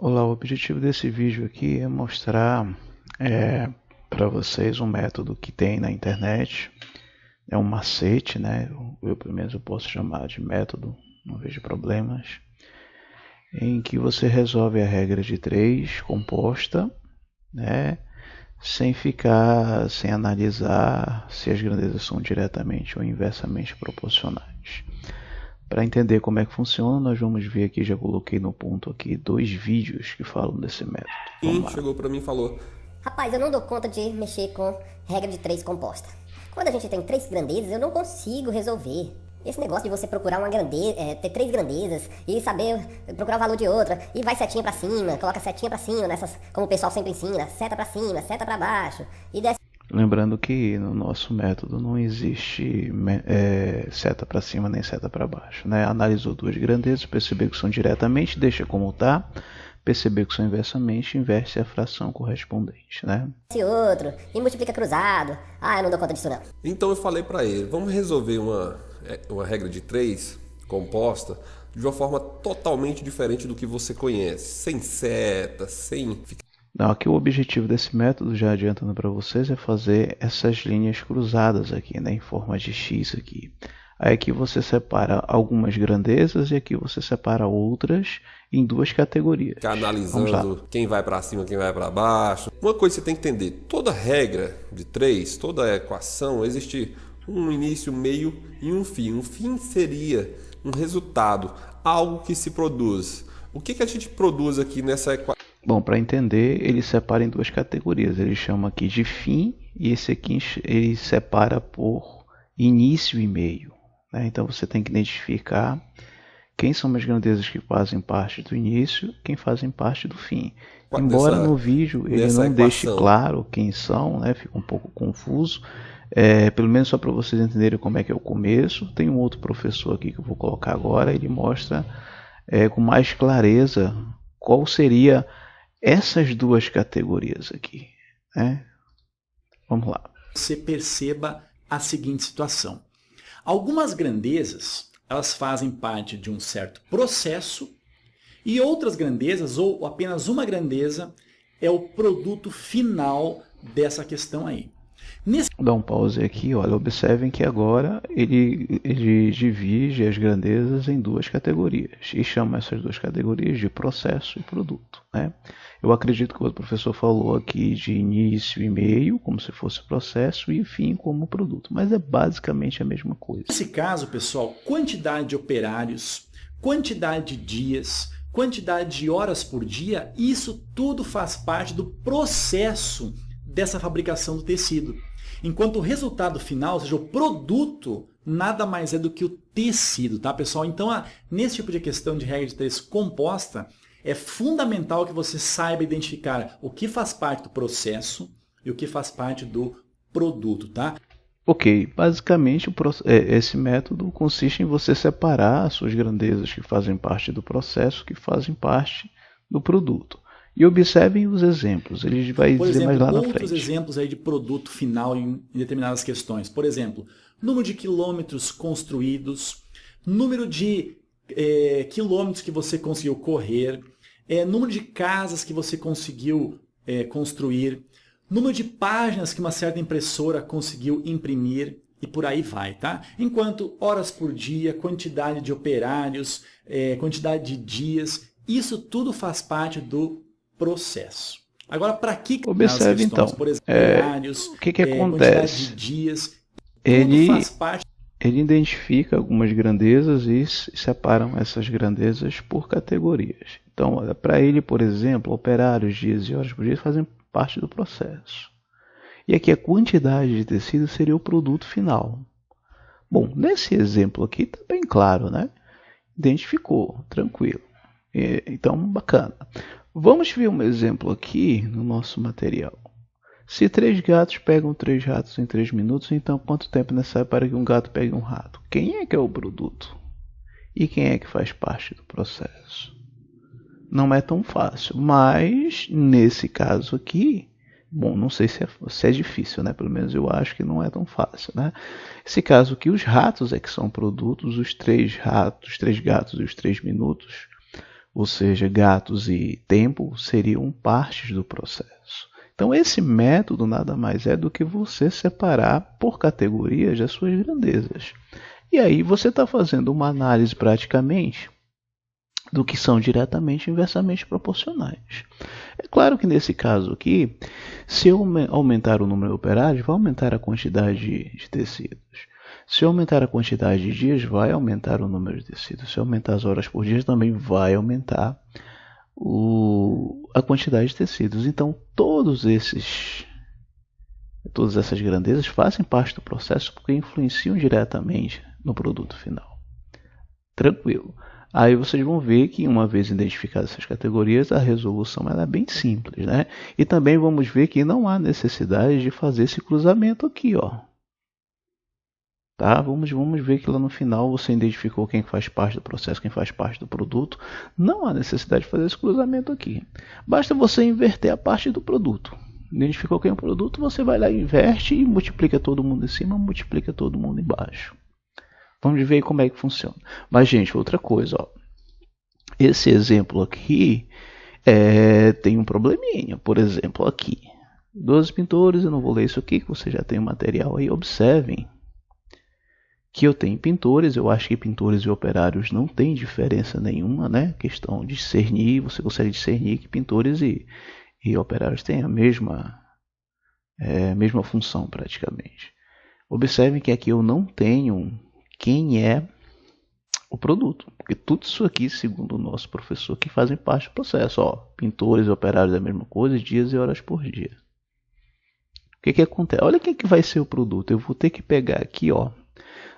Olá, o objetivo desse vídeo aqui é mostrar para vocês um método que tem na internet, é um macete, né? Eu pelo menos eu posso chamar de método, não vejo problemas, em que você resolve a regra de 3 composta, né? Sem analisar se as grandezas são diretamente ou inversamente proporcionais. Para entender como é que funciona, nós vamos ver aqui, já coloquei no ponto aqui, 2 vídeos que falam desse método. Vamos lá. Chegou pra mim e falou: Rapaz, eu não dou conta de mexer com regra de 3 composta. Quando a gente tem 3 grandezas, eu não consigo resolver. Esse negócio de você procurar uma grandeza, ter 3 grandezas e saber procurar o valor de outra, e vai setinha pra cima, coloca setinha pra cima, nessas, como o pessoal sempre ensina, seta pra cima, seta pra baixo, e desce. Lembrando que no nosso método não existe seta para cima nem seta para baixo, né? Analisou 2 grandezas, percebeu que são diretamente, deixa como está, percebeu que são inversamente, inverte a fração correspondente, né? Esse outro, e multiplica cruzado. Ah, eu não dou conta disso não. Então eu falei pra ele: vamos resolver uma regra de 3 composta de uma forma totalmente diferente do que você conhece, sem seta, sem... Não, aqui o objetivo desse método, já adiantando para vocês, é fazer essas linhas cruzadas aqui, né, em forma de X aqui. Aí aqui você separa algumas grandezas e aqui você separa outras em 2 categorias. Ficar analisando quem vai para cima, quem vai para baixo. Uma coisa que você tem que entender: toda regra de 3, toda equação, existe um início, meio e um fim. Um fim seria um resultado, algo que se produz. O que a gente produz aqui nessa equação? Bom, para entender, ele separa em 2 categorias. Ele chama aqui de fim e esse aqui ele separa por início e meio, né? Então você tem que identificar quem são as grandezas que fazem parte do início, quem fazem parte do fim. Embora no vídeo ele não deixe claro quem são, né? Fica um pouco confuso. Pelo menos só para vocês entenderem como é que é o começo. Tem um outro professor aqui que eu vou colocar agora, ele mostra com mais clareza qual seria essas 2 categorias aqui, né? Vamos lá. Você perceba a seguinte situação: algumas grandezas, elas fazem parte de um certo processo, e outras grandezas, ou apenas uma grandeza, é o produto final dessa questão aí. Vou dar um pause aqui, olha, observem que agora ele divide as grandezas em 2 categorias e chama essas 2 categorias de processo e produto, né? Eu acredito que o professor falou aqui de início e meio, como se fosse processo, e fim como produto, mas é basicamente a mesma coisa. Nesse caso, pessoal, quantidade de operários, quantidade de dias, quantidade de horas por dia, isso tudo faz parte do processo dessa fabricação do tecido. Enquanto o resultado final, ou seja, o produto, nada mais é do que o tecido, tá, pessoal? Então, nesse tipo de questão de regra de 3 composta, é fundamental que você saiba identificar o que faz parte do processo e o que faz parte do produto, tá? Ok, basicamente esse método consiste em você separar as suas grandezas que fazem parte do processo, que fazem parte do produto. E observem os exemplos, ele vai dizer mais lá na frente. Outros exemplos aí de produto final em determinadas questões. Por exemplo, número de quilômetros construídos, número de quilômetros que você conseguiu correr, número de casas que você conseguiu construir, número de páginas que uma certa impressora conseguiu imprimir e por aí vai, tá? Enquanto horas por dia, quantidade de operários, quantidade de dias, isso tudo faz parte do processo. Agora, para que observe então, por exemplo, horários, o que acontece? Quantidade de dias, ele tudo faz parte. Ele identifica algumas grandezas e separam essas grandezas por categorias. Então, para ele, por exemplo, operários, dias e horas por dia fazem parte do processo. E aqui a quantidade de tecido seria o produto final. Bom, nesse exemplo aqui está bem claro, né? Identificou, tranquilo. Então, bacana. Vamos ver um exemplo aqui no nosso material. Se 3 gatos pegam 3 ratos em 3 minutos, então quanto tempo necessário para que um gato pegue um rato? Quem é que é o produto? E quem é que faz parte do processo? Não é tão fácil, mas nesse caso aqui, bom, não sei se é difícil, né? Pelo menos eu acho que não é tão fácil, né? Esse caso aqui, os ratos é que são produtos, os 3 ratos, os 3 gatos e os 3 minutos ou seja, gatos e tempo, seriam partes do processo. Então esse método nada mais é do que você separar por categorias as suas grandezas. E aí você está fazendo uma análise praticamente do que são diretamente e inversamente proporcionais. É claro que nesse caso aqui, se eu aumentar o número de operários, vai aumentar a quantidade de tecidos. Se eu aumentar a quantidade de dias, vai aumentar o número de tecidos. Se eu aumentar as horas por dia, também vai aumentar a quantidade de tecidos. Então, todas essas grandezas fazem parte do processo porque influenciam diretamente no produto final. Tranquilo. Aí vocês vão ver que, uma vez identificadas essas categorias, a resolução ela é bem simples, né? E também vamos ver que não há necessidade de fazer esse cruzamento aqui, ó. Tá? Vamos ver que lá no final você identificou quem faz parte do processo, quem faz parte do produto. Não há necessidade de fazer esse cruzamento aqui. Basta você inverter a parte do produto. Identificou quem é o produto, você vai lá, inverte e multiplica todo mundo em cima, multiplica todo mundo embaixo. Vamos ver como é que funciona. Mas, gente, outra coisa, ó. Esse exemplo aqui tem um probleminha. Por exemplo, aqui. 12 pintores, eu não vou ler isso aqui, que você já tem o material aí. Observem que eu tenho pintores. Eu acho que pintores e operários não tem diferença nenhuma, né? Questão de discernir, você consegue discernir que pintores e operários têm a mesma função praticamente. Observem que aqui eu não tenho quem é o produto, porque tudo isso aqui, segundo o nosso professor, que fazem parte do processo. Ó, pintores e operários é a mesma coisa, dias e horas por dia. O que acontece? Olha o que vai ser o produto. Eu vou ter que pegar aqui, ó,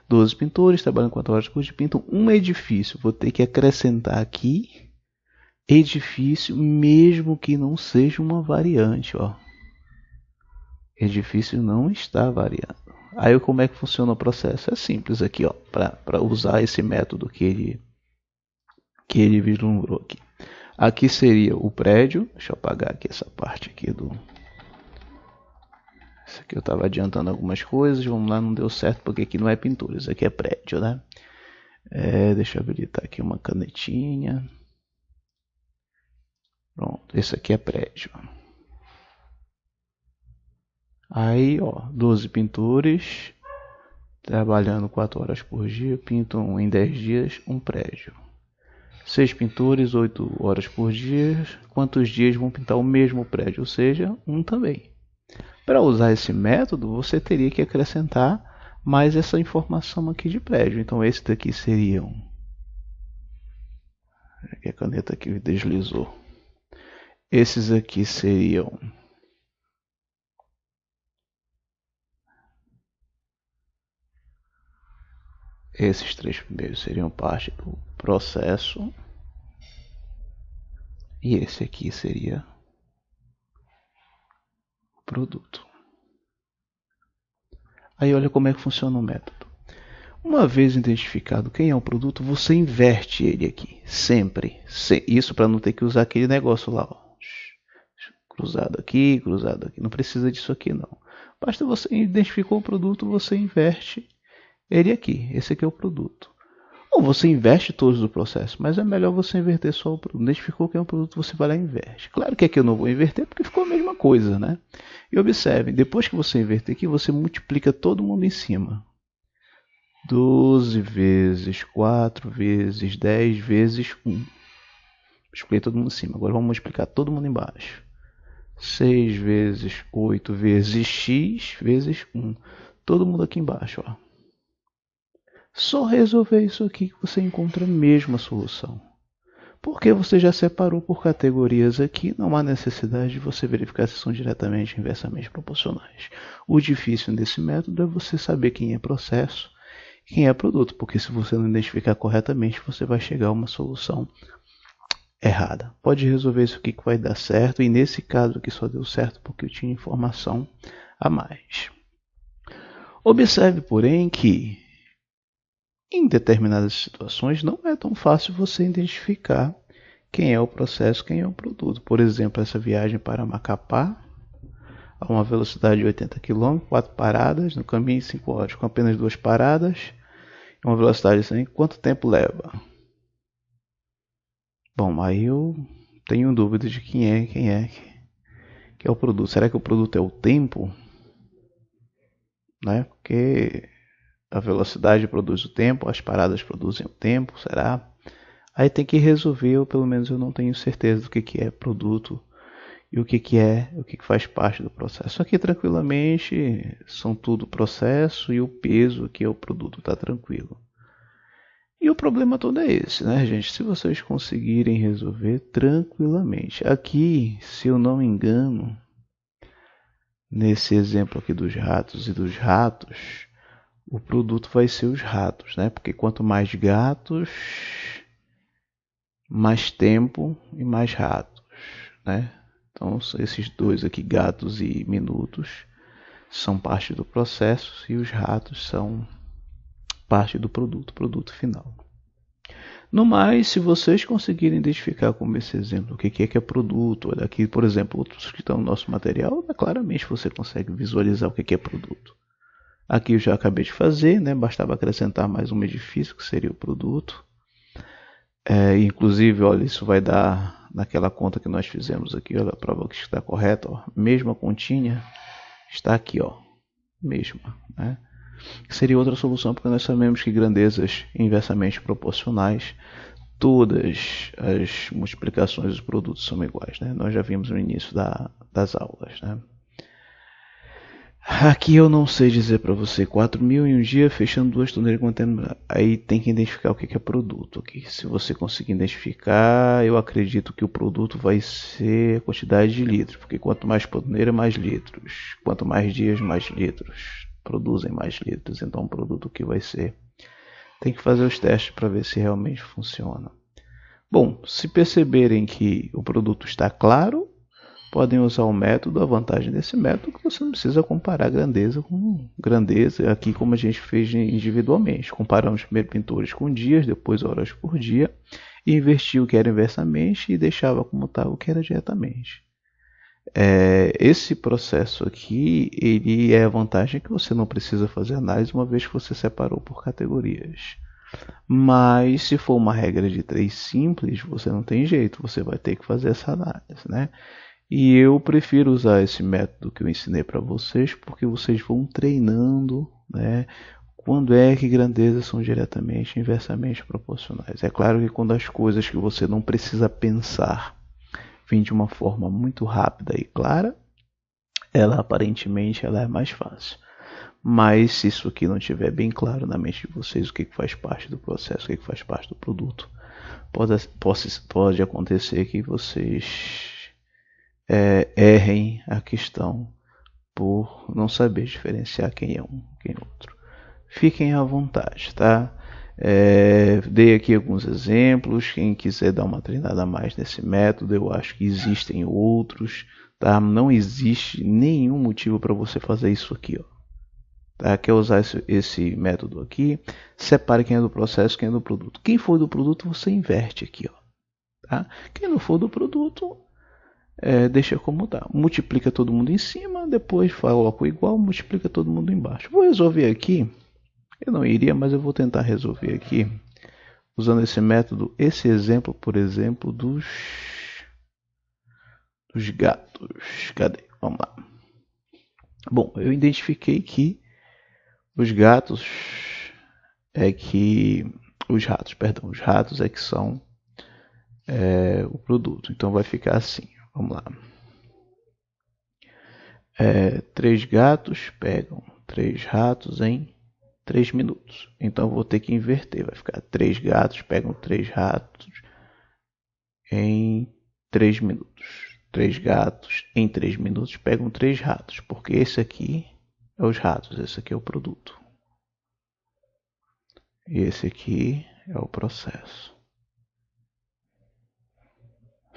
12 pintores trabalham 4 horas por dia, pintam um edifício. Vou ter que acrescentar aqui edifício, mesmo que não seja uma variante, ó. Edifício não está variando. Aí como é que funciona o processo? É simples aqui, ó, para usar esse método que ele vislumbrou aqui. Aqui seria o prédio. Deixa eu apagar aqui essa parte aqui do... Isso aqui eu estava adiantando algumas coisas. Vamos lá, não deu certo porque aqui não é pintura, isso aqui é prédio, né? Deixa eu habilitar aqui uma canetinha. Pronto, esse aqui é prédio. Aí, ó, 12 pintores trabalhando 4 horas por dia, pintam em 10 dias um prédio. 6 pintores, 8 horas por dia, quantos dias vão pintar o mesmo prédio? Ou seja, um também. Para usar esse método, você teria que acrescentar mais essa informação aqui de prédio. Então, esse daqui seria aqui a caneta aqui deslizou. Esses aqui seriam... Esses 3 primeiros seriam parte do processo. E esse aqui seria o produto. Aí olha como é que funciona o método. Uma vez identificado quem é o produto, você inverte ele aqui. Sempre. Isso para não ter que usar aquele negócio lá, ó. Cruzado aqui. Não precisa disso aqui não. Basta você identificar o produto, você inverte ele aqui. Esse aqui é o produto. Ou você inverte todos o processo, mas é melhor você inverter só o produto. Identificou quem é o produto, você vai lá e inverte. Claro que aqui eu não vou inverter porque ficou a mesma coisa, né? E observem, depois que você inverter aqui, você multiplica todo mundo em cima. 12 vezes 4 vezes 10 vezes 1. Multipliquei todo mundo em cima. Agora vamos multiplicar todo mundo embaixo. 6 vezes 8 vezes x vezes 1. Todo mundo aqui embaixo, ó. Só resolver isso aqui que você encontra a mesma solução. Porque você já separou por categorias aqui, não há necessidade de você verificar se são diretamente e inversamente proporcionais. O difícil nesse método é você saber quem é processo e quem é produto, porque se você não identificar corretamente, você vai chegar a uma solução errada. Pode resolver isso aqui que vai dar certo, e nesse caso aqui só deu certo porque eu tinha informação a mais. Observe, porém, que em determinadas situações não é tão fácil você identificar quem é o processo, quem é o produto. Por exemplo, essa viagem para Macapá, a uma velocidade de 80 km, 4 paradas, no caminho em 5 horas, com apenas 2 paradas, uma velocidade de 100, quanto tempo leva? Bom, aí eu tenho dúvida de quem é que é o produto. Será que o produto é o tempo? Né? Porque a velocidade produz o tempo, as paradas produzem o tempo, será? Aí tem que resolver, ou pelo menos eu não tenho certeza do que é produto e o que faz parte do processo. Aqui tranquilamente são tudo processo e o peso aqui é o produto, está tranquilo. E o problema todo é esse, né, gente? Se vocês conseguirem resolver tranquilamente. Aqui, se eu não me engano, nesse exemplo aqui dos ratos, o produto vai ser os ratos, né? Porque quanto mais gatos, mais tempo e mais ratos, né? Então, esses dois aqui, gatos e minutos, são parte do processo e os ratos são parte do produto final. No mais, se vocês conseguirem identificar como esse exemplo, o que é produto, olha aqui, por exemplo, outros que estão no nosso material, claramente você consegue visualizar o que é produto. Aqui eu já acabei de fazer, né? Bastava acrescentar mais um edifício, que seria o produto. Inclusive, olha, isso vai dar naquela conta que nós fizemos aqui, olha, a prova que está correta, ó, mesma continha está aqui, ó, mesma, né? Seria outra solução, porque nós sabemos que grandezas inversamente proporcionais, todas as multiplicações dos produtos são iguais, né? Nós já vimos no início das aulas, né? Aqui eu não sei dizer para você, 4.000 em um dia, fechando 2 torneiras contendo. Aí tem que identificar o que é produto aqui. Se você conseguir identificar, eu acredito que o produto vai ser a quantidade de litros, porque quanto mais torneira, mais litros. Quanto mais dias, mais litros. Produzem mais litros, então o produto que vai ser. Tem que fazer os testes para ver se realmente funciona. Bom, se perceberem que o produto está claro, podem usar o método. A vantagem desse método é que você não precisa comparar grandeza com grandeza, aqui como a gente fez individualmente. Comparamos primeiro pintores com dias, depois horas por dia, e invertia o que era inversamente e deixava como estava o que era diretamente. Esse processo aqui, ele é a vantagem que você não precisa fazer análise uma vez que você separou por categorias. Mas se for uma regra de 3 simples, você não tem jeito, você vai ter que fazer essa análise, né? E eu prefiro usar esse método que eu ensinei para vocês, porque vocês vão treinando, né? Quando é que grandezas são diretamente e inversamente proporcionais. É claro que quando as coisas que você não precisa pensar vêm de uma forma muito rápida e clara, aparentemente ela é mais fácil. Mas se isso aqui não estiver bem claro na mente de vocês, o que faz parte do processo, o que faz parte do produto, pode acontecer que vocês errem a questão por não saber diferenciar quem é um, quem é outro. Fiquem à vontade, tá? Dei aqui alguns exemplos. Quem quiser dar uma treinada a mais nesse método, eu acho que existem outros, tá? Não existe nenhum motivo para você fazer isso aqui, ó. Tá? Quer usar esse método aqui? Separe quem é do processo, quem é do produto. Quem for do produto, você inverte aqui, ó. Tá? Quem não for do produto, deixa como tá. Multiplica todo mundo em cima, depois coloca o igual, multiplica todo mundo embaixo. Vou resolver aqui. Eu não iria, mas eu vou tentar resolver aqui usando esse método, esse exemplo, por exemplo, dos gatos. Cadê? Vamos lá. Bom, eu identifiquei que os ratos é que são o produto. Então vai ficar assim. Vamos lá. 3 gatos pegam 3 ratos em 3 minutos. Então eu vou ter que inverter. Vai ficar 3 gatos pegam 3 ratos em 3 minutos. 3 gatos em 3 minutos pegam 3 ratos. Porque esse aqui é os ratos. Esse aqui é o produto. E esse aqui é o processo.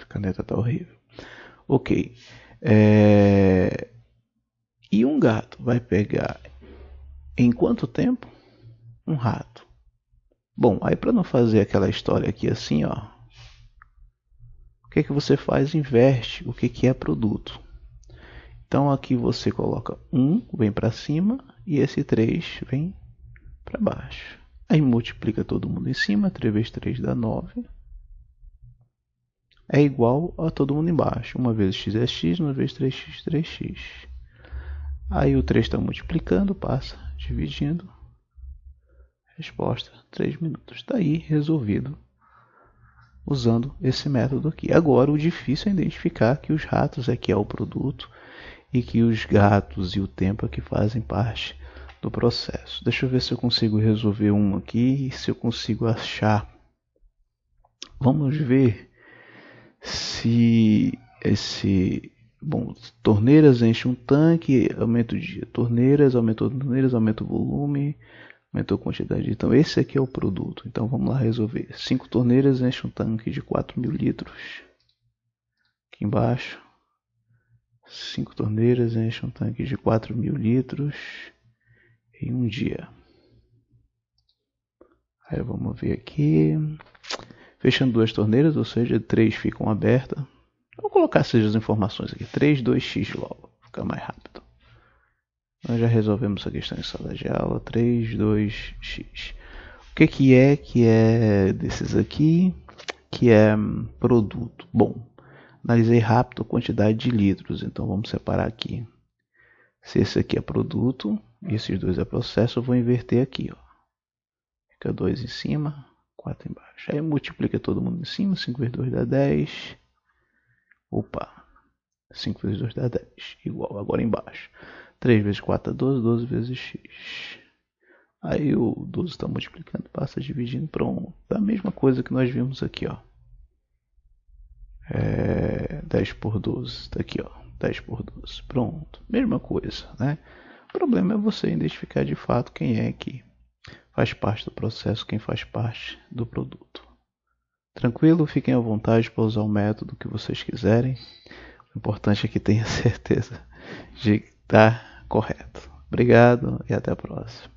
A caneta está horrível. Ok. E um gato vai pegar em quanto tempo? Um rato. Bom, aí para não fazer aquela história aqui assim, ó, o que você faz? Inverte o que é produto. Então aqui você coloca 1, vem para cima, e esse 3 vem para baixo. Aí multiplica todo mundo em cima, 3 vezes 3 dá 9. é igual a todo mundo embaixo. 1 vezes x é x, 1 vezes 3x, 3x. Aí o 3 está multiplicando, passa, dividindo. Resposta, 3 minutos. Está aí resolvido usando esse método aqui. Agora o difícil é identificar que os ratos é que é o produto e que os gatos e o tempo é que fazem parte do processo. Deixa eu ver se eu consigo resolver um aqui, se eu consigo achar. Vamos ver se esse... Bom, torneiras enche um tanque, aumenta o dia. Torneiras, aumentou torneiras, aumenta o volume, aumentou a quantidade. Então esse aqui é o produto. Então vamos lá resolver. 5 torneiras enche um tanque de 4.000 litros. Aqui embaixo. 5 torneiras enchem um tanque de 4.000 litros em um dia. Aí vamos ver aqui. Fechando 2 torneiras, ou seja, 3 ficam abertas. Vou colocar essas informações aqui. 3, 2x logo. Fica mais rápido. Nós já resolvemos essa questão em sala de aula. 3, 2x. O que é desses aqui? Que é produto. Bom, analisei rápido a quantidade de litros. Então vamos separar aqui. Se esse aqui é produto e esses dois é processo, eu vou inverter aqui. Ó. Fica 2 em cima, 4 embaixo. Aí multiplica todo mundo em cima. 5 vezes 2 dá 10. Opa, 5 vezes 2 dá 10, igual, agora embaixo. 3 vezes 4 dá 12, 12 vezes x. Aí o 12 está multiplicando, passa dividindo, pronto. A mesma coisa que nós vimos aqui, ó. 10 por 12, está aqui, ó. 10 por 12, pronto. Mesma coisa, né? O problema é você identificar de fato quem é que faz parte do processo, quem faz parte do produto. Tranquilo? Fiquem à vontade para usar o método que vocês quiserem. O importante é que tenha certeza de estar correto. Obrigado e até a próxima.